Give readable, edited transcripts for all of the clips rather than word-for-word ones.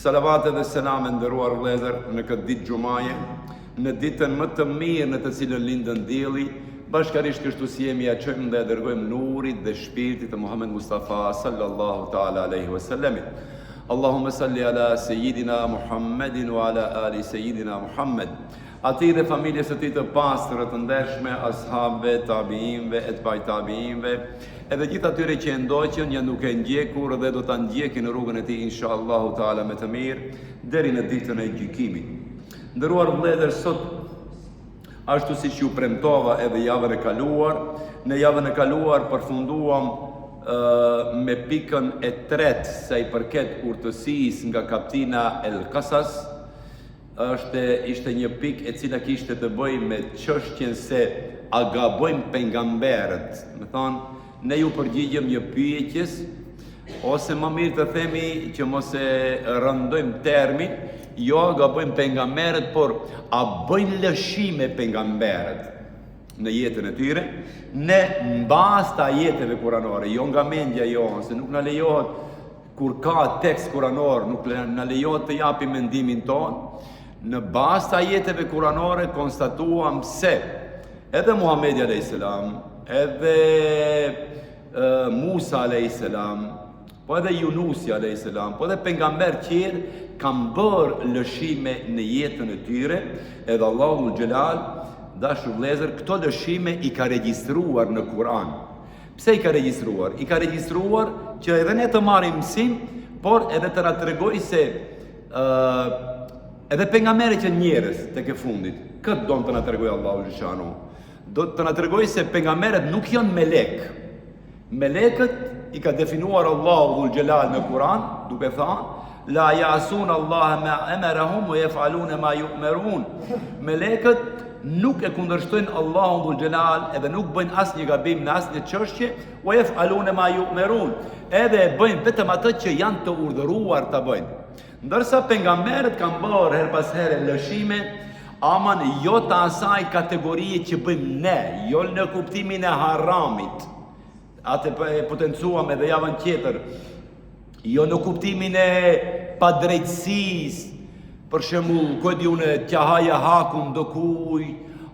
Salavat dhe selam e nderuar vëllezër në këtë ditë xumaje, në ditën më të mirë në të cilën lindën dielli, bashkërisht kështu si jemi ja çojmë dhe dërgojmë nurit dhe shpirtit të Muhammed Mustafa sallallahu ta'ala alaihi wasallam. Allahumma salli ala sayyidina Muhammedin wa ala ali sayyidina Muhammed. Ati dhe familjes së tij të pastër të ndershme, ashabëve, tabiinëve, etbaj tabiinëve, edhe gjithë atyre që e ndoqën, ja nuk e ndjekur dhe do ta ndjekin në rrugën e tij inshallahu taala me të mirë deri në ditën e gjykimit. Nderuar vëllezër, sot ashtu siç ju premtova edhe javën e kaluar, në javën e kaluar përfunduam me pikën e tretë sa i përket urtësisë nga kaptina El Qasas. Ishte një pikë e cila kishte të bëjë me çështjen se a gabojmë pejgamberët. Me thonë, ne ju përgjigjëm një pyetjes, ose më mirë të themi që mos e rëndojmë termin, jo a gabojmë pejgamberët, por a bëjnë lëshime pejgamberët në jetën e tyre, ne mbas të ajeteve kuranore, jo nga mendja jonë, se nuk na lejohet kur ka tekst kuranor, nuk na lejohet të japim mendimin tonë. Në bazë të ajeteve kuranore konstatuam se edhe Muhamedi a.s., edhe Musa a.s., po edhe Yunusi a.s., po edhe pejgamber tjerë kanë bërë lëshime në jetën e tyre, edhe Allahu Xhelal, dashur vëllezër, këto lëshime i ka regjistruar në Kur'an. Pse i ka regjistruar? I ka regjistruar që edhe ne të marrim mësim, por edhe të na tregojë se edhe pejgamberët që njerëz tek e fundit, këtë don të na tregojë Allahu xhashanu. Do të na tregojë se pejgamberët nuk janë melek. Melekët i ka definuar Allahu dhul xhelal në Kur'an, duke thënë la ya'sun Allah ma amarahum wa yaf'alun ma yu'marun. Melekët nuk e kundërshtojnë Allahun dhul xhelal, edhe nuk bëjnë asnjë gabim në asnjë çështje, wa yaf'alun ma yu'marun. Edhe e bëjnë vetëm atë që janë të urdhëruar ta bëjnë. Ndërsa pejgamberët kanë bërë her pas here lëshime, aman jo të asaj kategorie që bëjmë ne, jo në kuptimin e haramit, atë e potencuam edhe javën tjetër, jo në kuptimin e padrejtësisë, për shembull, ku e di unë t'ja haja hakun do kuj,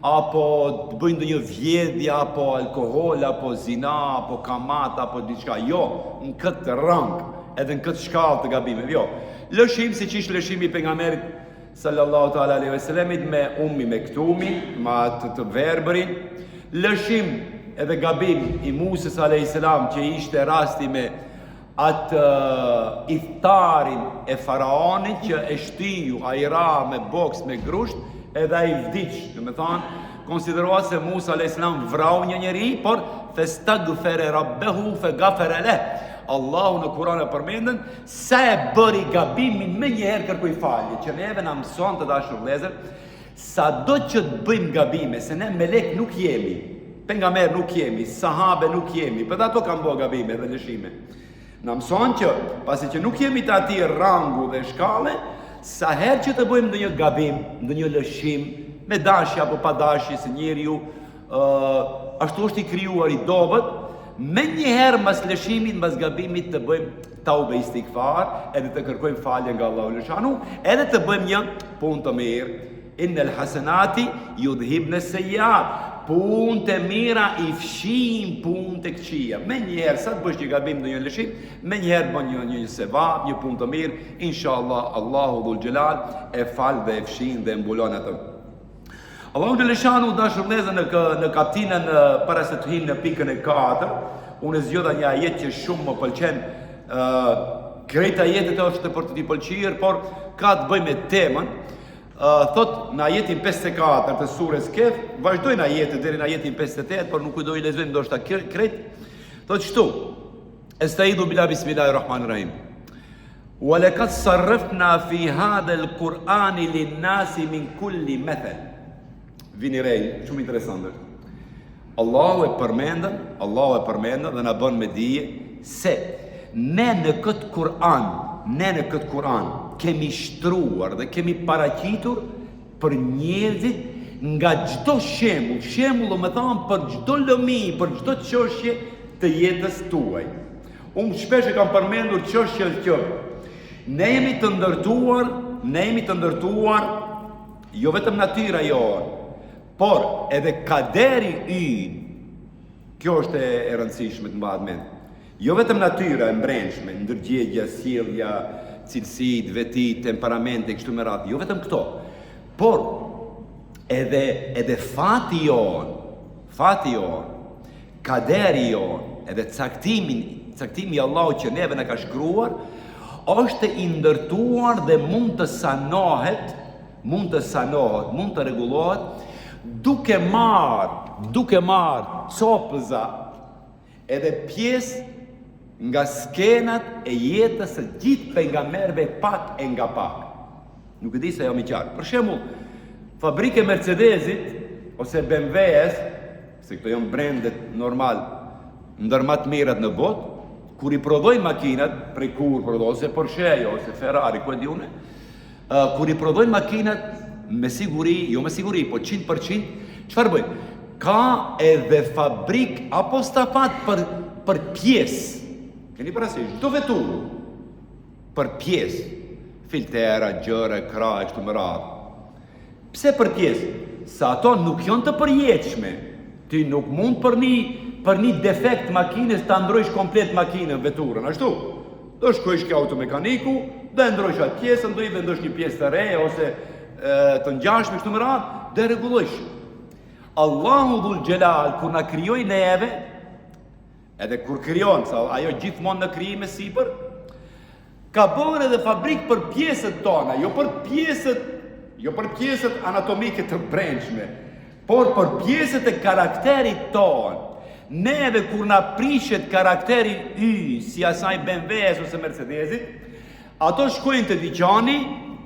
apo të bëjnë ndonjë vjedhje, apo alkohol, apo zina, apo kamat, apo diçka, jo, në këtë rang, edhe në këtë shkallë të gabimeve, jo. Lëshim si që ishtë lëshimi pejgamberit sallallahu ta'ala alaihi wasallamit me Ummi Mektumi, me atë të verbërin, lëshim edhe gabim i Musës alaihi salam që ishte rasti me atë iftarin e faraonit që e shtiju ajra me boks me grusht edhe ai vdiq. Do të thonë, konsiderohet se Musa alaihi salam vrau një njeri, por festaghfara rabbahu faghfara lahu. Allahu në Kur'an e përmendën se e bëri gabimin me njëherë kërkoi falje, që neve na mëson të dashur vëllezër, sado që të bëjmë gabime, se ne melek nuk jemi, pejgamber nuk jemi, sahabe nuk jemi, për ato kanë bërë gabime dhe lëshime. Na mëson që pasi që nuk jemi të atij rangu dhe shkallë, sa herë që të bëjmë ndonjë gabim, ndonjë lëshim, me dashje apo pa dashje, se njeriu ashtu është i krijuar i dobët, me njëherë mas lëshimit, mas gabimit të bëjmë taube istighfar, edhe të kërkojmë falje nga Allahu xhashanu, edhe të bëjmë një punë të mirë. Innal hasanati yudhibna as-sayyi'at. Punë të mira i fshin punë të këqija. Me njëherë sa të bësh një gabim në një lëshim, me njëherë bën një sevap, një punë të mirë, inshallah Allahu dhul xhelal e fal dhe e fshin dhe mbulon atë. Allahu xhaleshanu dashur vëllezër në kaptinën para se të hyjmë në pikën e 4, unë zgjodha një ajet që shumë më pëlqen. Krejt ajetet është për të t'i pëlqyer, por ka të bëjë me temën. Thot në ajetin 54 të surës Kehf, vazhdojnë ajetet deri në ajetin 58, por nuk do i lexojmë ndoshta krejt. Thot kështu: Estaizu billahi bismillahirrahmanirrahim. Wa laqad sarrafna fi hadha al-Qur'ani lin-nasi min kulli mathal. Vini rej, shumë interesant është. Allahu e përmendën dhe na bën me dije se ne në këtë Kur'an kemi shtruar dhe kemi paraqitur për njerëzit nga çdo shembull, me thonë për çdo lëmi, për çdo çështje të jetës tuaj. Unë shpesh e kam përmendur çështjen që Ne jemi të ndërtuar, jo vetëm natyra jonë, por edhe kaderi ynë. Kjo është e rëndësishme të mbahet mend. Jo vetëm natyra e mbrëmshme, ndërgjegja, sjellja, cilësitë, vetit, temperamente, kështu me radhë, jo vetëm këto, por edhe fati jonë, kaderi jonë, edhe caktimi Allahu që neve na ka shkruar, është i ndërtuar dhe mund të sanohet, mund të rregullohet duke marr copëza edhe pjesë nga skenat e jetës së gjithë pejgamberëve pak e nga pak. Nuk e di se jam i qartë. Për shembull, fabrike Mercedesit ose BMW-s, se këto janë brendet normal, ndër më të mirat në botë, kur i prodhojnë makinat, prej kur prodhojnë, ose Porsche ose Ferrari, ku e di une, kur i prodhojnë makinat, me siguri, jo me siguri, po 100%, çfarë bëjnë? Ka edhe fabrik apo stafat për pjesë. Keni parasysh, çdo veturë për pjesë, filtera, gjëra, kraje, kështu me radhë. Pse për pjesë? Sa ato nuk janë të përjetshme. Ti nuk mund për një defekt makinës ta ndrojsh komplet makinën, veturën, ashtu. Do shkojsh ke automekaniku, do ndrojsh atë pjesën, do i vendosh një pjesë të re ose të ngjashme kështu me radhë, dhe rregullojsh. Allahu dhul Gjelal, kur na krijoi neve, edhe kur krijon, sa ajo gjithmonë në krijim e sipër, ka bërë edhe fabrikë për pjesët tona, jo për pjesët anatomike të brendshme, por për pjesët e karakterit tonë. Neve kur na prishet karakteri si asaj BMW-s ose Mercedesit, ato shkojnë të dyqani,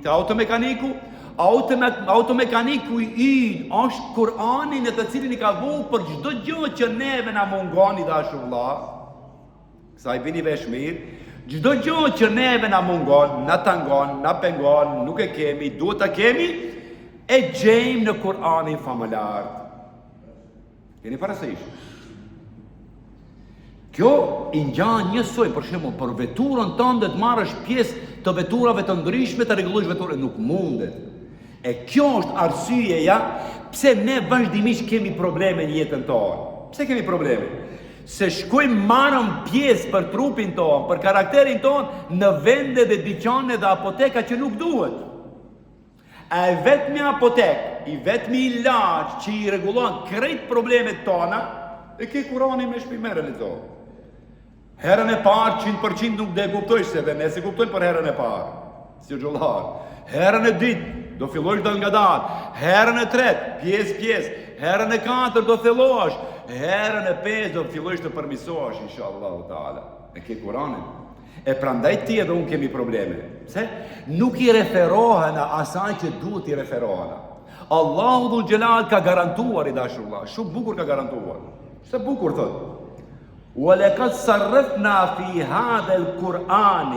të automekaniku, automekaniku ynë është Kur'ani në të cilin i ka vu për çdo gjë që neve na mungon, i dashur vëlla. Sa i bini vesh mirë, çdo gjë që neve na mungon, na tangon, na pengon, nuk e kemi, duhet ta kemi, e gjejmë në Kur'anin famëlar. Keni parasysh? Kjo i ngjan njësoj, për shembull, për veturën tënde të marrësh pjesë të veturave të ndryshme të rregullosh veturën, nuk mundet. E kjo është arsyeja pse ne vazhdimisht kemi probleme në jetën tonë. Pse kemi probleme? Se shkojmë marrëm pjesë për trupin tonë, për karakterin tonë, në vende dhe dyqane dhe apoteka që nuk duhet. E vetmi apotek, i vetmi ilaç që i rregullon krejt problemet tona, e ke Kur'anin me shpimere lezo. Herën e parë 100% nuk dhe kuptojsh se dhe nëse kuptojnë për herën e parë, si o gjollar. Herën e dytë do fillojsh dal nga dalë, herën e tretë pjesë, herën e katër do thellosh, herën e pesë do fillojsh të përmisohesh, inshallah taala. E ke Kur'anin. E prandaj ti edhe unë kemi probleme. Pse? Nuk i referohen asaj që duhet i referohen. Allahu dhul Gjelal ka garantuar, i dashurullah, shumë bukur ka garantuar. Çfarë bukur thot? وَلَقَدْ صَرَّفْنَا فِي هَذَا الْقُرْآنِ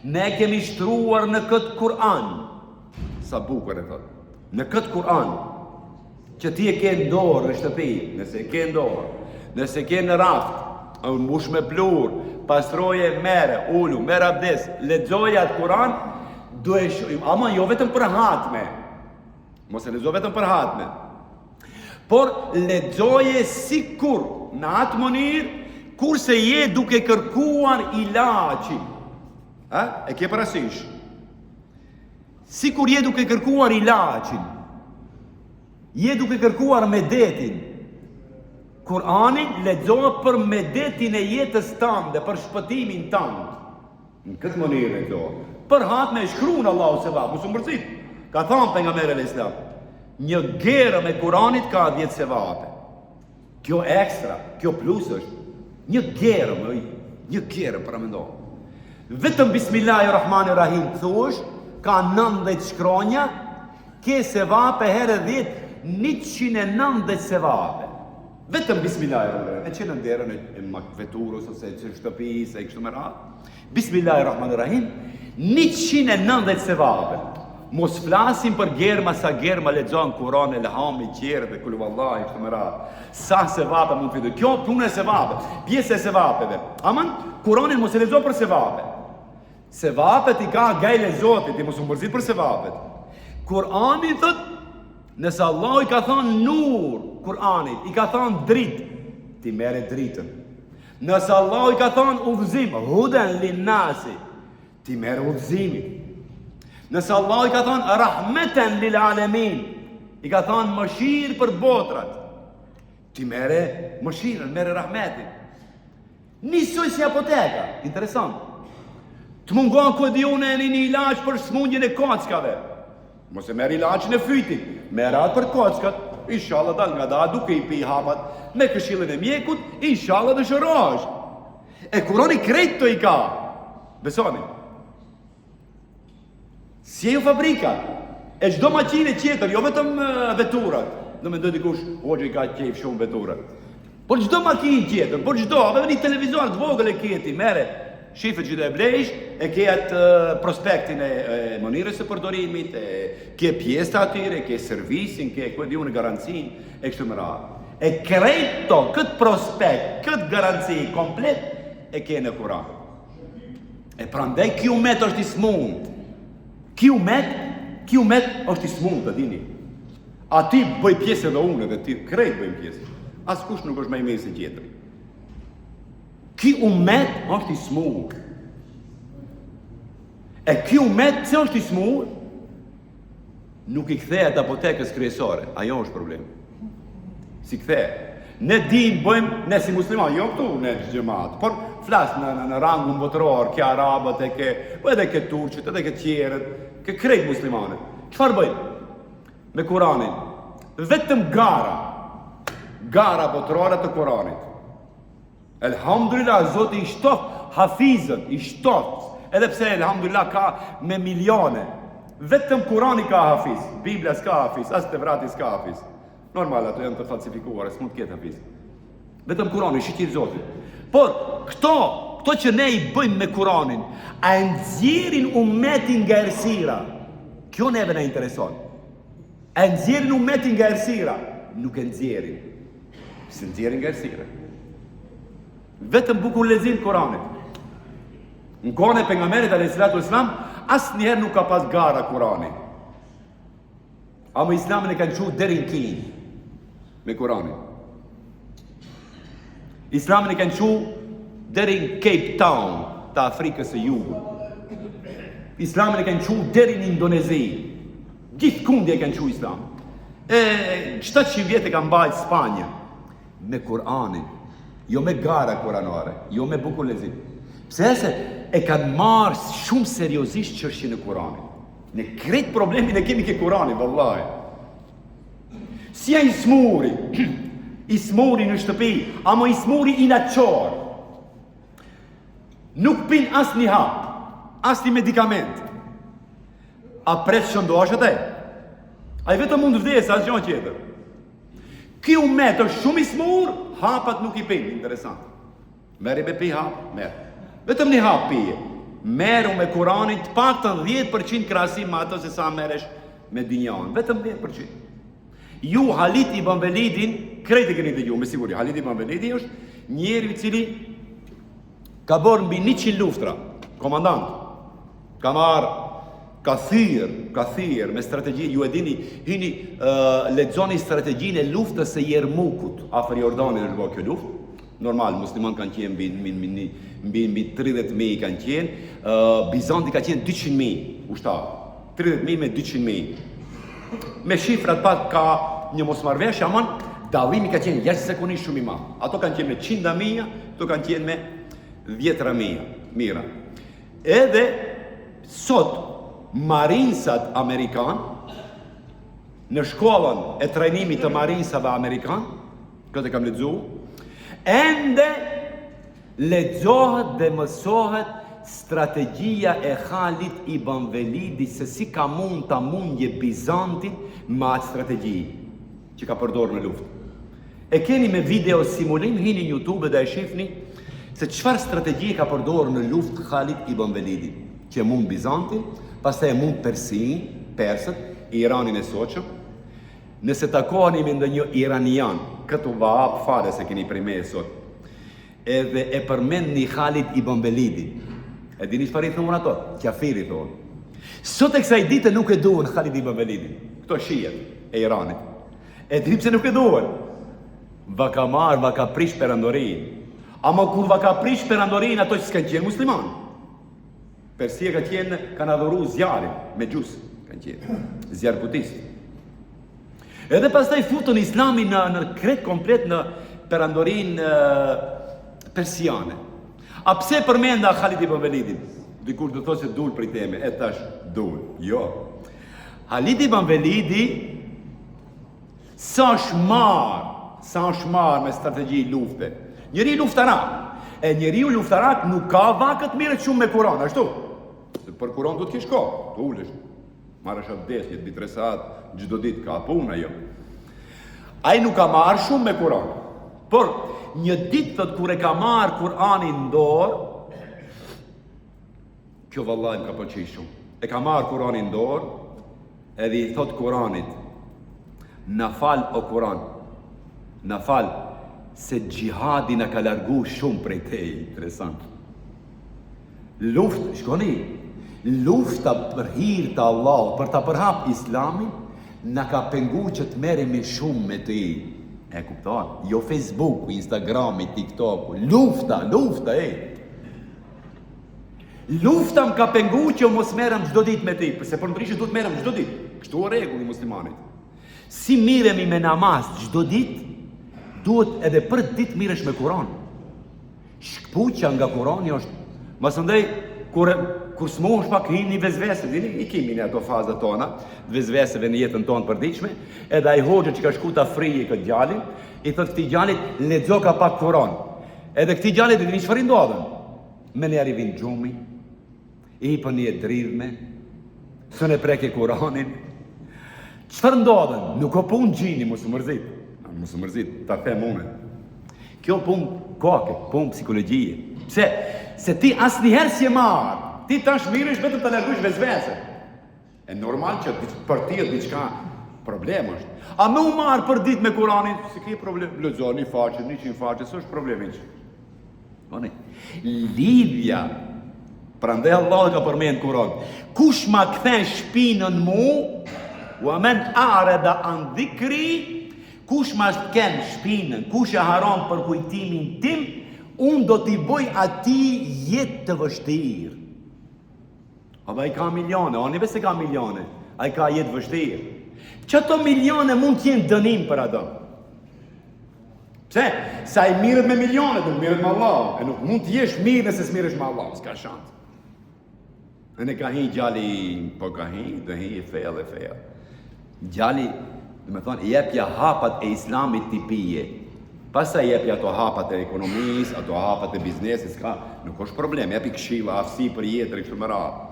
Ne kemi shtruar në këtë Kur'an. Sa bukur e thot. Në këtë Kur'an që ti e ke në dorë në shtëpi, nëse e ke në dorë, nëse e ke në raft, mbush me plur, pastroje mere, ulu, merë abdes, lexoje atë Kur'an, ama jo vetëm për hatme. Mos e lexo vetëm për hatme. Por lexoje sikur në atë mënyrë kurse je duke kërkuar ilaçin. E ke parasysh? Sikur je duke kërkuar ilaçin. Je duke kërkuar medetin. Kur'ani lexohet për medetin e jetës tënde, për shpëtimin tënd. Në këtë mënyrë lexohet. Për hatme e shkruan Allahu sevap, mos u mbërcit. Ka thënë pejgamberi alayhis salam, një gerë me Kur'anit ka 10 sevape. Kjo ekstra, kjo plus është. Një gerë për mendo. Vetëm Bismillahirrahmanirrahim thuash, ka 90 shkronja, ke sevape herë 10, 190 sevape. Vetëm Bismillahirrahmanirrahim. E që në derën e veturës, ose që shtëpisë, e kështu me radhë. Bismillahirrahmanirrahim, 190 sevape. Mos flasim për germa, sa germa lexon Kur'an, elham, i qerë dhe kullu vallahi, kështu me radhë. Sa sevape mund të kjo punë e sevape, pjesë e sevapeve. Aman, Kur'anin mos e lexo për sevape. Se vapet i ka gajle Zotit, i mos u mërzit për se vapet. Kurani thot, nëse Allah i ka thonë nur, Kur'anit, i ka thonë dritë, ti mere dritën. Nëse Allah i ka thonë udhëzim, huden linnasi, ti mere udhëzimin. Nëse Allah i ka thonë rahmeten lil alemin, i ka thonë mëshirë për botrat, ti mere mëshirën, mere rahmetin. Nisoj si apoteka, interesant. Të mungon kodjune e një ilaç për smundjen e kockave. Mos e merr ilaçin e fytit, merr atë për kockat, inshallah dal nga da duke i pi hapat, me këshillin e mjekut, inshallah dëshirohesh. E Kurani krejt të i ka. Besoni. Si e fabrika, e çdo maqinë tjetër, jo vetëm veturat. Do mendoj dikush, hoxha i ka qejf shumë veturat. Por çdo makinë tjetër, por çdo, edhe një televizor të vogël e keti, merre, shifet që do e blejsh, e ke atë prospektin e monirës së përdorimit, ke pjesë të atyre, ke servisin, ke në garancin, e kështu me radhë. E krejto, këtë prospekt, këtë garanci komplet, e ke në Kur'an. E prandaj kiumet është i smund. Kiumet është i smund, të dini. A ti bëj pjesë edhe unë, dhe ti krejt bëjmë pjesë. Askush nuk është më i mirë se tjetri. Kiumet është i smur. E kiumet se është i smur, nuk i kthehet apotekës kryesore. Ajo është problemi. Si kthehet. Ne dim bëjmë, ne si musliman, jo këtu ne xhamat, por flas në rangun botëror, ke arabët, po edhe ke turqët, edhe ke tjerët, ke krejt muslimanët. Çfarë bëjmë? Me Kur'anin. Vetëm gara botërore të Kur'anit. Elhamdulillah, Zoti i shtof hafizët, i shtof. Edhe pse elhamdulillah ka me milione. Vetëm Kurani ka hafiz, Biblia s'ka hafiz, as Tevrati s'ka hafiz. Normal, ato janë të falsifikuar, s'mund të ketë hafiz. Vetëm Kurani, shikir Zotit. Por, këto që ne i bëjmë me Kuranin, a e nxjerrin umetin nga errësira? Kjo neve na intereson. A e nxjerrin umetin nga errësira? Nuk e nxjerrin. Se nxjerrin nga errësira. Vetëm bukur lexim Kuranit. Në kohën e pejgamberit alayhis salam, asnjëherë nuk ka pas gara Kurani. Ama Islamin e kanë thënë deri në Kinë me Kuranin. Islamin e kanë thënë deri në Cape Town të Afrikës së Jugut. Islamin e kanë thënë deri në Indonezi. Gjithkund e kanë thënë Islam. 700 vjet e kanë mbajtur Spanja me Kuranin. Jo me gara kuranore, jo me bukur lexim. Pse se e kanë marrë shumë seriozisht çështjen e Kuranit. Ne krejt problemin e kemi ke Kurani, vallahi. Si ai smuri, i smuri në shtëpi, ama i smuri i naçor. Nuk pin asnjë hap, asnjë medikament. A pret shëndosh atë? Ai vetëm mund të vdesë, asgjë tjetër. Ky umet është shumë i smur, hapat nuk i pin, interesant. Merri me pi hap, merr. Vetëm një hap pije. Merru me Kuranin të paktën 10% krahasim me ato se sa merresh me dinjan. Vetëm 10%. Ju Halid ibn Velidin, krejt e keni dëgjuar me siguri. Halid ibn Velidi është njeri i cili ka bërë mbi 100 luftra, komandant. Ka marrë kathir me strategji, ju e dini, hini lexoni strategjinë e luftës së Jermukut, afër Jordanit është bërë kjo luftë. Normal, musliman kanë qenë mbi 30.000 kanë qenë, Bizanti ka qenë 200.000 ushtarë, 30.000 me 200.000. Me shifrat pat ka një mosmarrveshje, aman dallimi ka qenë jashtëzakonisht shumë i madh. Ato kanë qenë me 100.000, ato kanë qenë me 10.000. Mira. Edhe sot marinsat amerikan në shkollën e trajnimit të marinsave amerikan, këtë e kam lexuar, ende lexohet dhe mësohet strategjia e Khalid ibn Velidit se si ka mund ta mundje Bizantin me atë strategji që ka përdorur në luftë. E keni me video simulim, hini në YouTube dhe e shifni se çfarë strategji ka përdorur në luftë Khalid ibn Velidi, që mund Bizantin, pastaj e mund Persin, persët, Iranin e soqëm. Nëse takoheni me ndonjë iranian, këtu vahap fare se keni prej me sot, edhe e përmendni Khalid ibn Velidin, E dini çfarë i thonë ato? Kafiri thonë. Sot e kësaj dite nuk e duan Khalid ibn Walidin. Këto shijet e Iranit. E dini pse nuk e duan? Va ka marrë, va ka prish perandorin. Ama kur va ka prish perandorin ato që s'kan qenë musliman. Persia ka qenë, kanë adhuru zjarin me gjus, kanë qenë. Zjar putis. Edhe pastaj futën islamin në kret komplet në perandorin persiane. A pse përmenda Khalid ibn Walidin? Dikur do thosë se dul prej teme, e tash dul. Jo. Khalid ibn Walidi sa është marrë me strategji lufte. Njeri luftarak. E njeriu luftarak nuk ka vakët mirë shumë me Kur'an, ashtu. Se për Kur'an do të kesh kohë, të ulesh. Marrësh abdestin, 2-3 saat çdo ditë ka punë ajo. Ai nuk ka marrë shumë me Kur'an. Por një ditë thot kur e ka marrë Kur'anin në dorë, kjo vallahi më ka pëlqyer shumë. E ka marrë Kur'anin në dorë, edhe i thot Kur'anit: "Na fal o Kur'an, na fal se gjihadi na ka largu shumë prej tej." Interesant. Lufta për hir të Allahut, për ta përhap Islamin, na ka pengu që të merremi shumë me te. E kupton? Jo Facebook, Instagrami, TikToku. Lufta, Lufta më ka pengu që mos merrem çdo ditë me te, përse për ndryshe duhet merrem çdo ditë. Kështu është rregulli i muslimanit. Si miremi me namaz çdo ditë, duhet edhe për ditë miresh me Kur'an. Shkpuqja nga Kur'ani është, mos ndaj kur smohesh pak hini vezvese, i kemi në ato fazat tona, vezveseve në jetën tonë përditshme, edhe ai hoxha që ka shku ta frije këtë djalin, i thot këtij djalit lexo ka pak Kur'an. Edhe këtij djalit dini çfarë ndodhen? Me ne arrivin xhumi, i hipën një dridhme, së ne preke Kur'anin. Çfarë ndodhen? Nuk o punë gjini, mos u mërzit, ta them unë. Kjo punë koke, punë psikologjie. Pse? Se ti asnjëherë si e marr. Ti tash miresh vetëm ta largosh vezvese. E normal që për ti diçka problem është. A më u marr për ditë me Kur'anin, si ke problem, lexo një faqe, 100 faqe, s'është problemi. Oni. Lidhja. Prandaj Allah ka përmend Kur'an. Kush ma kthen shpinën mu, wa man a'rada an dhikri, kush ma kthen shpinën, kush e haron për kujtimin tim, unë do t'i boj ati jetë të vështirë. Aba i ka milione, oni se ka milione, a i ka jetë vështirë. Qëto milione mund t'jenë dënim për ato. Pse? Sa i mirët me milione, du mirët me Allah. E nuk mund t'jesh mirë nëse s'miresh me Allah, s'ka shantë. E ne ka hi gjali, po ka hi, dhe hi e fejl. Gjali, dhe me thonë, jepja hapat e islamit t'i pije. Pasa jepi ato hapat e ekonomisë, ato hapat e biznesit, nuk është problem, jepi këshilla, aftësi për jetër i kështu më radhë.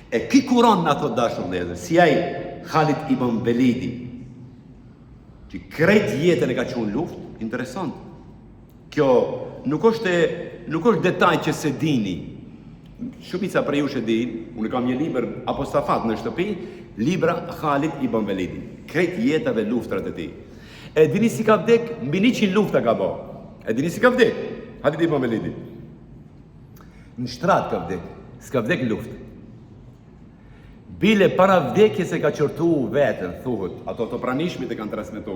E ki Kur'an në ato dashur lezër, si ai Khalid ibn Walidi, që krejt jetën e ka qenë luftë, interesant. Kjo nuk është detaj që se dini. Shumica për ju që din, unë kam një libër apostafat në shtëpi, libra Khalid ibn Walidi, krejt jetëve luftrat e tij. E dini si ka vdek, mbi 100 lufta ka bo. E dini si ka vdek, Khalid ibn Walidi. Në shtrat ka vdek, s'ka vdek në luft. Bile para vdekje se ka qërtu vetën, thuhet, ato të pranishmit e kanë transmetu.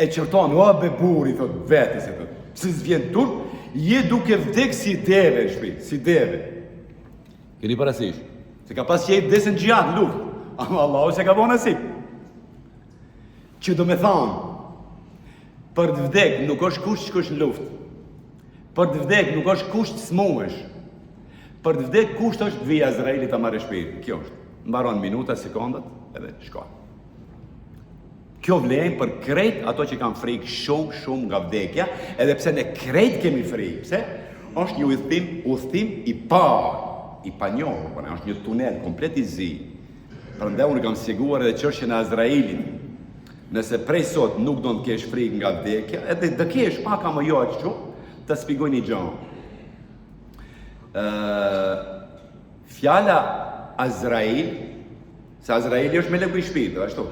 E qërton, o be buri, thot, vetës e thot. Se s'vjen turp, je duke vdek si deve në shpi, si deve. Keni parasysh, se ka pas që e vdesën gjatë në luft, ama Allahu se ka bo nasip. Që do me thonë, për të vdek nuk është kusht që kush në luft. Për të vdek nuk është kusht smuesh. Për të vdek kusht është vija Izraelit ta marrë shpirtin. Kjo është. Mbaron minuta, sekondat, edhe shka. Kjo vlen për krejt ato që kanë frikë shumë nga vdekja, edhe pse ne krejt kemi frikë. Pse? Është një udhtim i parë, i panjohur, është një tunel komplet i zi. Prandaj unë kam siguar edhe çështjen e Izraelit. Nëse prej sot nuk do të kesh frikë nga vdekja, edhe të kesh pak apo jo ashtu, të shpjegoj një gjë. Fjala Azrail, se Azraili është meleku i shpirtit, ashtu.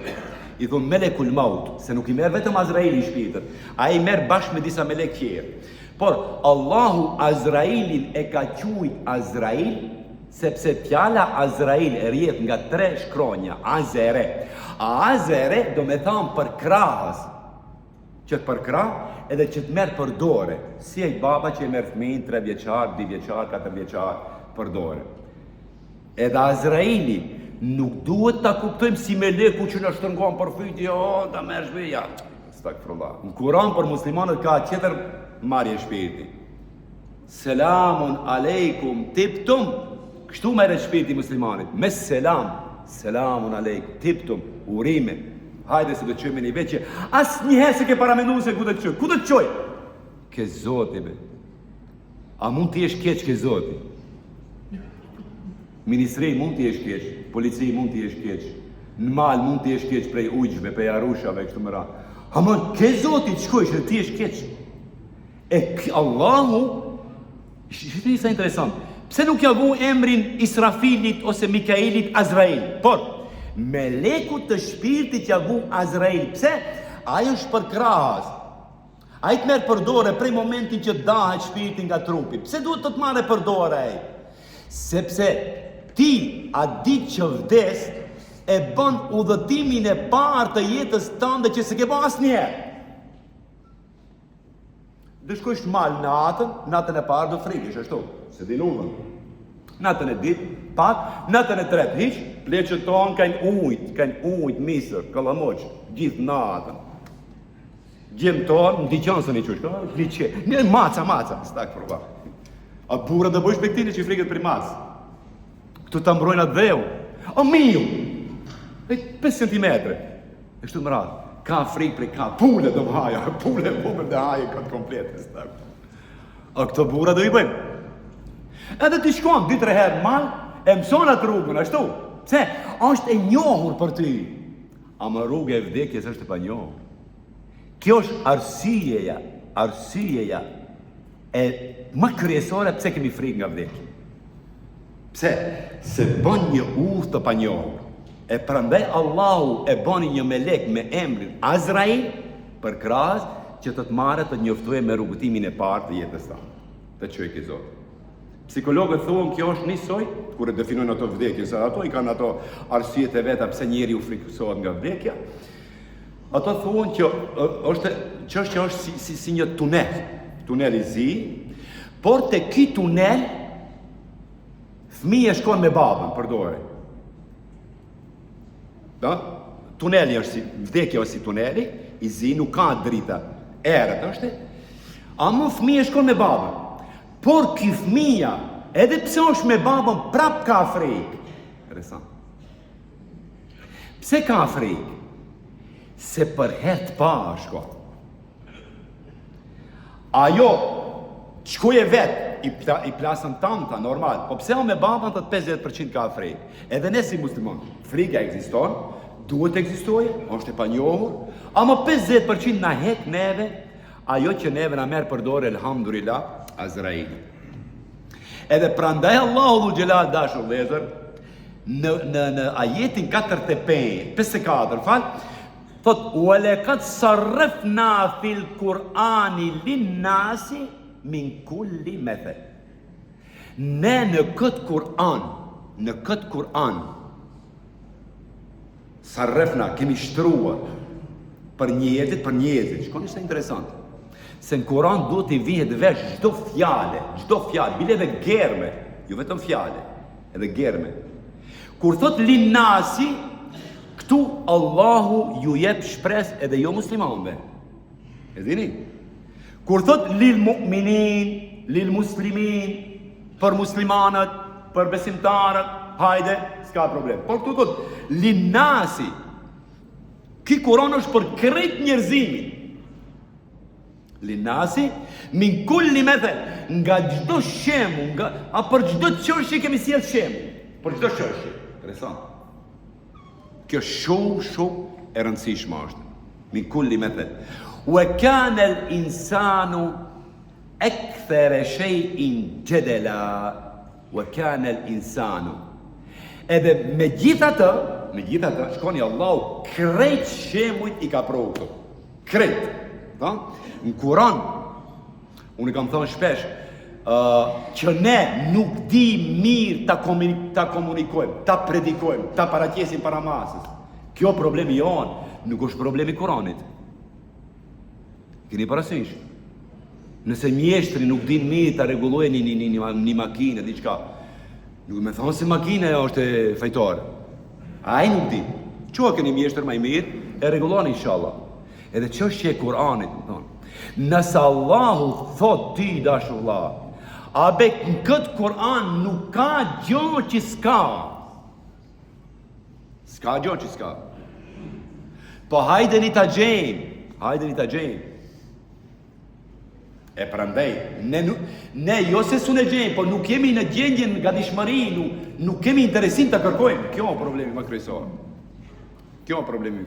I thonë melekul maut, se nuk i merr vetëm Azraili i shpirtit, ai merr bashkë me disa melek tjerë. Por Allahu Azrailin e ka quajt Azrail, sepse fjala Azrail e rrjedh nga 3 shkronja, Azere. Azere do me thamë për krahës, që të për krah edhe që të merë për dore. Si e baba që e merë fëmin, 3 vjeçar, 2 vjeçar, 4 vjeçar, për dore. Edhe Azraili nuk duhet ta kuptojmë si meleku që në shtërngon për fyti, ta merë shpirja. Stakfirullah. Në Kur'an për muslimanët ka tjetër marrje shpirti. Selamun aleikum tiptum. Kështu merret shpirti muslimanit. Me selam. Selamun aleikum tiptum. Urime. Hajde se do të qëjmë një vetë që asnjëherë se ke paramendu se ku do të qoj. Ku do të qoj? Ke Zoti be. A mund të jesh keq ke Zoti? Ministri mund të jesh keq, polici mund të jesh keq, në mal mund të jesh keq prej ujgjve, prej arushave, kështu më radhë. Ama ke Zoti të shkoj që ti jesh keq. E Allahu, shqiptini sa interesant, pse nuk ja vu emrin Israfilit ose Mikailit Azrail, por meleku të shpirtit ja vu Azrail, pse? Ajo është për krahas. Ai të merr për dorë prej momentin që dahet shpirti nga trupi. Pse duhet të marrë për dorë ai? Sepse ti a ditë që vdes e bën udhëtimin e parë të jetës tënde që s'e ke bën asnjëherë. Do shkosh mal natën e parë do frikësh ashtu, se din udhën. Natën e ditë, pak, natën e tretë hiç, pleqët tonë kanë ujt, misër, kallamoç, gjithë natën. Gjem tonë, në diqanë së një qush, liqe, një maca, stak përva. A burra do bësh bektini që i frikët për macë. Këtu të mbrojnë atë dheu. O miu! 5 cm. E shtu më radhë. Ka frikë për ka pule do më haja. Pule dhe haja këtë komplet. A këto burra do i bëjmë. Edhe ti shkon 2-3 herë mal, e mëson atë rrugën, ashtu. Pse? Është e njohur për ty. Ama rrugë e vdekjes është e pa njohur. Kjo është arsyeja e më kryesore pse kemi frikë nga vdekja. Pse? Se bën një udhë të panjohur. E prandaj Allahu e bën një melek me emrin Azrail për krahas që të marrë të njoftojë me rrugëtimin e parë të jetës tonë. Të çojë ke Zot. Psikologët thonë kjo është njësoj, kur e definojnë ato vdekje, se ato i kanë ato arsyet e veta pse njeriu frikësohet nga vdekja. Ato thonë që çështja është si një tunel i zi, por te ky tunel fëmija shkon me babën për dore. Tuneli është si, vdekja është si tuneli, i zi, nuk ka drita, erët është, ama fëmija shkon me babën. Por ky fëmija, edhe pse është me babën, prap ka frikë. Interesant. Pse ka frikë? Se për herë të parë shko. Ajo, shkuje vetë, i plasën tamta, normal, po pse o me babën të 50% ka frikë. Edhe ne si muslimon, frika ekziston, duhet ekzistoje, është e panjohur, ama 50% na hek neve, ajo që neve na merë për dorë, elhamdulillah, Azraili. Edhe prandaj Allahu Dhul Gjelal dashur vëllezër, në ajetin 54, thot, وَلَقَدْ صَرَّفْنَا فِي الْقُرْآنِ لِلنَّاسِ مِنْ كُلِّ مَثَلٍ. Ne në këtë Kur'an, sarrefna, kemi shtruar për njerëzit, shkoni se interesant. Se në Kur'an duhet i vihet vesh çdo fjale, bile edhe germe, jo vetëm fjale, edhe germe. Kur thot linnasi, këtu Allahu ju jep shpresë edhe jo muslimanëve. E dini? Kur thot lil mu'minin, lil muslimin, për muslimanët, për besimtarët, hajde, s'ka problem. Por këtu thot linnasi, ky Kur'an është për krejt njerëzimin. Linnasi, min kulli methel, nga çdo shembull, për çdo çështje kemi sjell shembull. Për çdo çështje. Interesant. Kjo shumë e rëndësishme është. Min kulli methel. Wa kana al-insanu akthara shay'in jadala. Wa kana al-insanu. Edhe megjithatë, shkoni Allahu krejt shembujt i ka provë. Krejt. Në Kur'an, Unë kam thënë shpesh, që ne nuk di mirë ta komunikojmë, ta predikojmë, ta paraqesim para masës. Kjo problemi jonë, nuk është problemi Kuranit. Keni parasysh? Nëse mjeshtri nuk din mirë ta rregullojë një makinë, diçka, nuk me thonë se makina është e fajtore. Ai nuk di. Qua keni mjeshtër më i mirë, e rregulloni inshallah. Edhe çështja e Kuranit, më thonë. Nëse Allahu thot ti dashullah, a be në këtë Kur'an nuk ka gjë që s'ka. S'ka gjë që s'ka. Po hajdeni ta gjejmë. E prandaj, ne jo se s'u ne gjejmë, po nuk jemi në gjendjen nga dishmëri, nuk kemi interesim të kërkojmë. Kjo është problemi më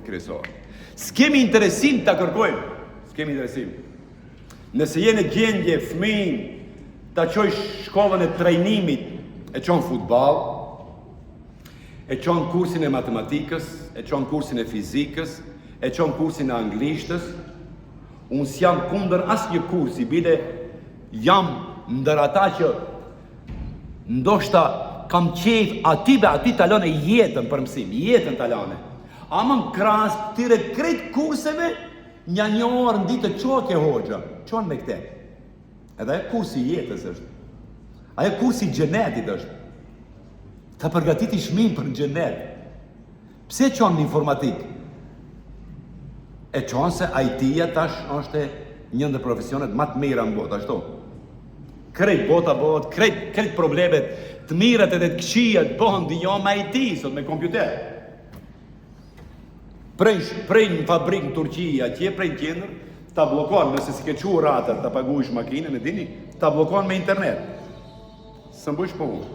kryesor. S'kemi interesim të kërkojmë. S'kemi interesim. Nëse je në gjendje fëmijën ta qoj shkollën e trajnimit, e qon futball, e qon kursin e matematikës, e qon kursin e fizikës, e qon kursin e anglishtës, unë s'jam kundër asnjë kursi, bile jam ndër ata që ndoshta kam qejf ati talone jetën për mësim, jetën talone. Ama në krahas këtyre krejt kurseve, një orë në ditë qoa ke hoxha, qoan me këte. Edhe e kursi jetës është. Ajo kursi gjenetit është. Ta përgatiti shmin për gjenet. Pse qoan në informatik? E qoan se IT-ja tash është një ndër profesionet më të mira në botë, ashtu. Krejt bota bëhet, krejt problemet të mirat edhe të këqija të bëhen jo me IT, sot me kompjuter. Prej në fabrikë në Turqi, atje prej në qendër, ta blokon, nëse si ke qu ratër, ta paguish makinën, e dini, ta blokon me internet. Së mbush punë.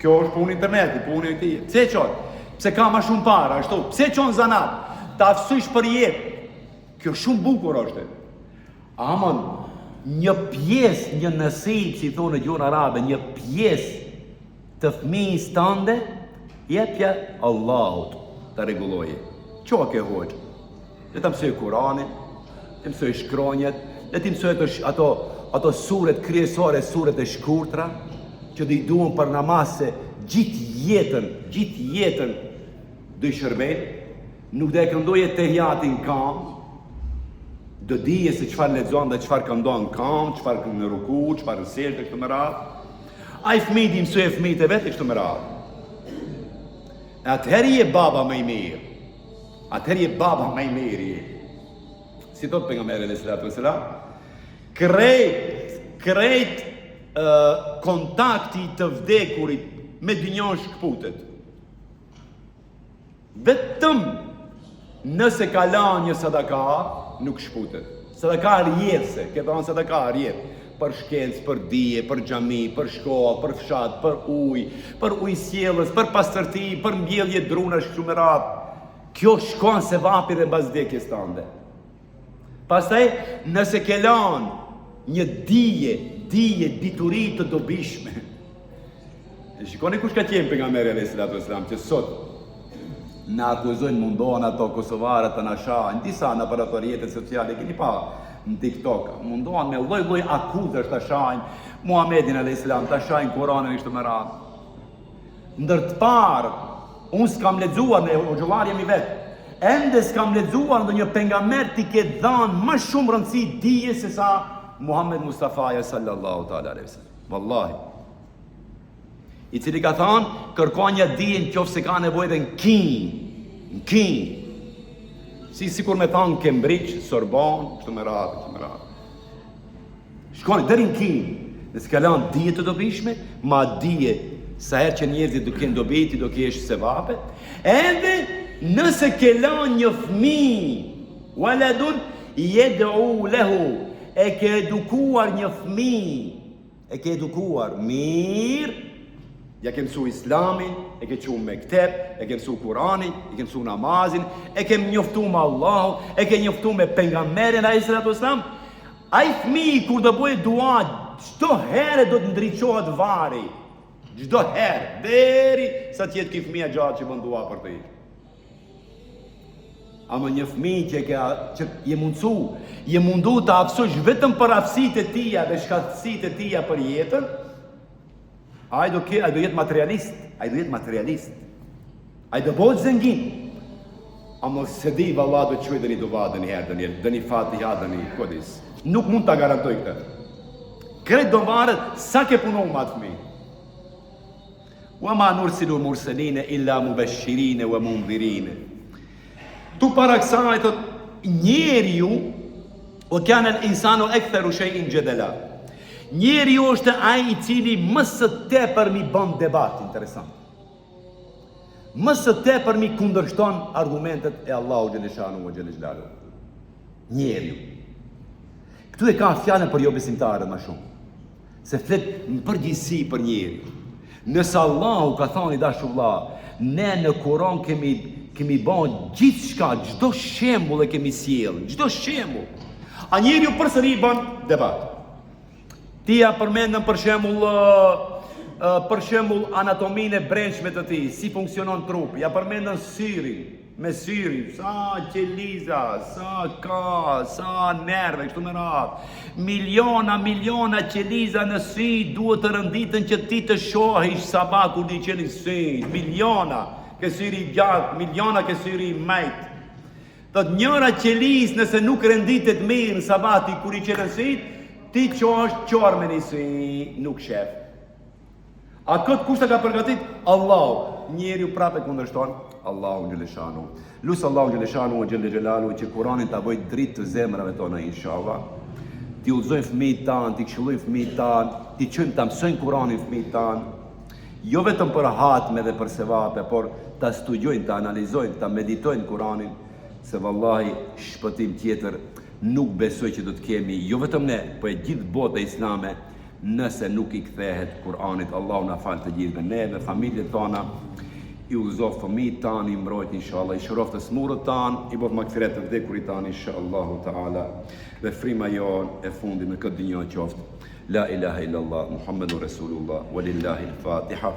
Kjo është punë interneti, punë IT. Pse qonë? Pse ka ma shumë para, ashtu. Pse qonë zanat? Ta aftësush për jetë. Kjo shumë bukur është. Amon, një pjesë, një nësip, si thonë në gjuhën arabe, një pjesë të fëmijës tënde, jepja Allahut të rregulloje. Qoa ke hoqë? Dhe të mësoj Kuranin, të mësoj shkronjet, dhe të mësoj ato suret kryesore, suret e shkurtra, që dhe i duhen për namaz se gjithë jetën dhe i shërben, nuk dhe e këndoje të hjatin kam, do dije se çfarë lexon dhe çfarë këndon kam, çfarë në ruku, çfarë në sejdë këtu me radhë. Ai fëmijë di mësoj fëmijët e vet këtu me radhë. Atëherë je baba më i mirë. Si thot pejgamberi sallallahu alaihi wasallam, krejt kontakti të vdekurit me dynjon shkputet. Vetëm nëse ka lanë një sadaka, nuk shputet. Sadaka rjetëse, ke thonë sadaka rjetë. Për shkencë, për dije, për xhami, për shkollë, për fshat, për ujësjellës, për pastërti, për mbjellje drunash këtu me radhë. Kjo shkon se vapi dhe bazdekjes tënde. Pastaj, nëse ke lanë një dije, dituri të dobishme. Shikoni kush ka qenë pejgamberi alayhis salam, që sot në akuzojnë mundohen ato kosovarët të nashajnë, disa në aparatorjetet sociale, keni pa në TikTok, mundohen me lloj akuzësh të shajnë, Muhamedin alayhis salam, të shajnë Kuranin ishte me radhë. Ndër të parë, unë s'kam lexuar, në xhollar jemi vetë, ende s'kam lexuar ndonjë pejgamber t'i ke dhënë më shumë rëndësi dije se sa Muhammed Mustafa sallallahu ta'ala alaihi wasallam. Wallahi. I cili ka thënë, kërkon një dije nëse ka nevojë dhe në kin. Sikur me thënë Cambridge, Sorbonne, kështu me radhë. Shkoni deri në kin. Dhe s'ka lanë dije të dobishme, ma dije sa herë që njerëzit do kenë dobi, ti do kesh sevape. Edhe nëse ke lanë një fëmijë, waladun yad'u lahu, e ke edukuar një fëmijë, e ke edukuar mirë, ja ke mësu islamin, e ke qumë mektep, e ke mësu Kuranin, e ke mësu namazin, e ke njoftu me Allahu, e ke njoftu me pejgamberin alayhis salam. Ai fëmijë kur do bëjë dua, çdo herë do të ndriçohet vari. Çdo herë, deri sa të jetë ky fëmijë gjatë që bën dua për të. Ama një fëmijë që je mundu të afsosh vetëm për aftësitë e tia dhe shkatësitë e tia për jetën, ai do jetë materialist, ai do bëhet zengin. Ama se di valla do çoj dëni dova dëni herë, dëni fatiha, dëni kodis. Nuk mund ta garantoj këtë. Kretë do varet sa ke punu ma të fëmijë. Wa ma nursilu murseline illa mubashirine wa mundhirine. Tu para kësaj thot njeriu o kana al-insanu aktharu shay'in jadala. Njeriu është ai i cili më së tepër mi bën debat, interesant. Më së tepër mi kundërshton argumentet e Allahu xhaleshanu wa xhaleshanu. Njeriu. Këtu e ka fjalën për jo besimtarët më shumë. Se flet në përgjithësi për njeriu. Nëse Allahu ka thënë dashullah, ne në Kur'an kemi bën gjithçka, çdo shembull e kemi sjell, çdo shembull. A njeriu përsëri bën debat. Ti ja përmendën për shembull anatominë e brendshme të tij, si funksionon trupi, ja përmendën syrin, me syrin, sa qeliza, sa nerve, kështu me radhë. Miliona qeliza në sy duhet të rënditën që ti të shohish sabah kur di qenë sy. Miliona ke syri gjatë, miliona ke syri majt. Thot njëra qeliz nëse nuk rënditet mirë në sabah ti kur i qenë sy, ti qosh qorme një sy, nuk shef. A këtë kushta ka përgatit? Allahu. Njeriu prapë kundërshton Allahu xhaleshanu. Lusë Allahu xhaleshanu xhelle xhelalu që Kur'anin ta bëj dritë të zemrave tona inshallah. Ti udhëzojnë fëmijët tanë, ti këshillojnë fëmijët tanë, ti çojmë ta mësojnë Kur'anin fëmijët tanë. Jo vetëm për hatme dhe për sevape, por ta studiojnë, ta analizojnë, ta meditojnë Kur'anin, se vallahi shpëtim tjetër nuk besoj që do të kemi, jo vetëm ne, po e gjithë bota islame, nëse nuk i kthehet Kur'anit. Allahu na fal të gjithëve neve, familjet tona, i udhëzof fëmijët tanë, i mbrojt inshallah, i shëroft të smurët tanë, i bof magfiret të vdekurit tanë inshallahu ta'ala, dhe frima jonë e fundit në këtë dinjë qoftë. La ilaha illallah, Muhammedur Rasulullah, walillahi al-Fatiha.